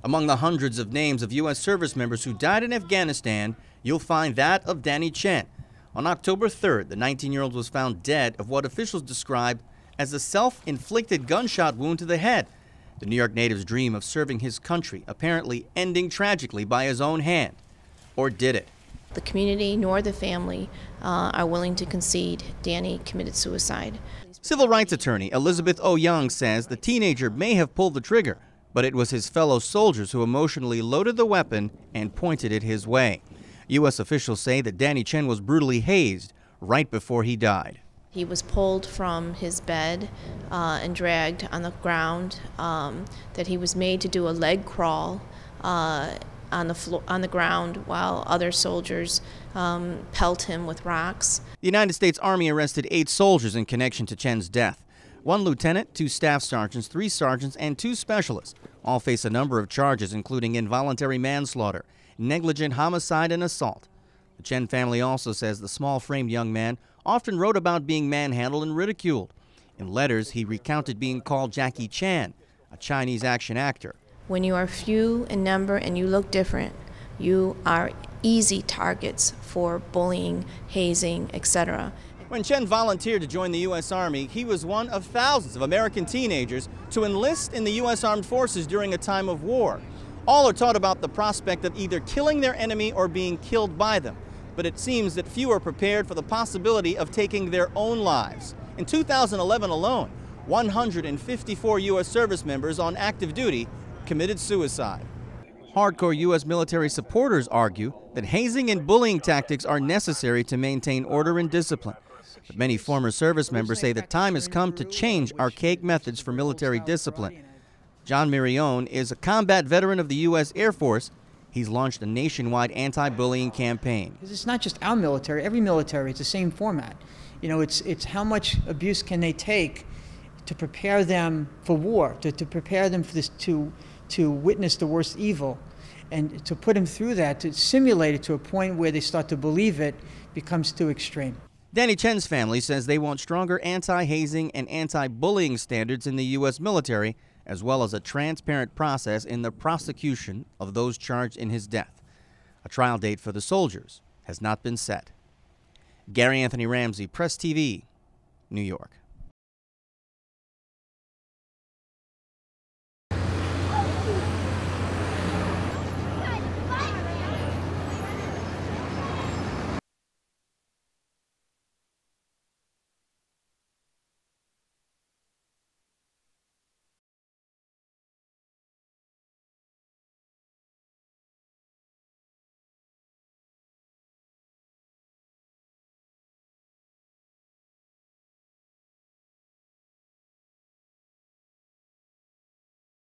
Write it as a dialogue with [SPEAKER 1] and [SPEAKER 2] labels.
[SPEAKER 1] Among the hundreds of names of U.S. service members who died in Afghanistan, you'll find that of Danny Chen. On October 3rd, the 19-year-old was found dead of what officials described as a self-inflicted gunshot wound to the head. The New York native's dream of serving his country apparently ending tragically by his own hand. Or did it?
[SPEAKER 2] The community nor the family are willing to concede Danny committed suicide.
[SPEAKER 1] Civil rights attorney Elizabeth O. Young says the teenager may have pulled the trigger, but it was his fellow soldiers who emotionally loaded the weapon and pointed it his way. U.S. officials say that Danny Chen was brutally hazed right before he died.
[SPEAKER 2] He was pulled from his bed and dragged on the ground, that he was made to do a leg crawl on the ground while other soldiers pelt him with rocks.
[SPEAKER 1] The United States Army arrested 8 soldiers in connection to Chen's death. 1 lieutenant, 2 staff sergeants, 3 sergeants, and 2 specialists all face a number of charges, including involuntary manslaughter, negligent homicide, and assault. The Chen family also says the small-framed young man often wrote about being manhandled and ridiculed. In letters, he recounted being called Jackie Chan, a Chinese action actor.
[SPEAKER 2] When you are few in number and you look different, you are easy targets for bullying, hazing, etc.
[SPEAKER 1] When Chen volunteered to join the U.S. Army, he was one of thousands of American teenagers to enlist in the U.S. Armed Forces during a time of war. All are taught about the prospect of either killing their enemy or being killed by them. But it seems that few are prepared for the possibility of taking their own lives. In 2011 alone, 154 U.S. service members on active duty committed suicide. Hardcore U.S. military supporters argue that hazing and bullying tactics are necessary to maintain order and discipline. But many former service members say the time has come to change archaic methods for military discipline. John Mirrione is a combat veteran of the U.S. Air Force. He's launched a nationwide anti-bullying campaign.
[SPEAKER 3] It's not just our military, every military, it's the same format. You know, it's how much abuse can they take to prepare them for war, to prepare them for this, to witness the worst evil, and to put them through that, to simulate it to a point where they start to believe it becomes too extreme.
[SPEAKER 1] Danny Chen's family says they want stronger anti-hazing and anti-bullying standards in the U.S. military, as well as a transparent process in the prosecution of those charged in his death. A trial date for the soldiers has not been set. Gary Anthony Ramsey, Press TV, New York.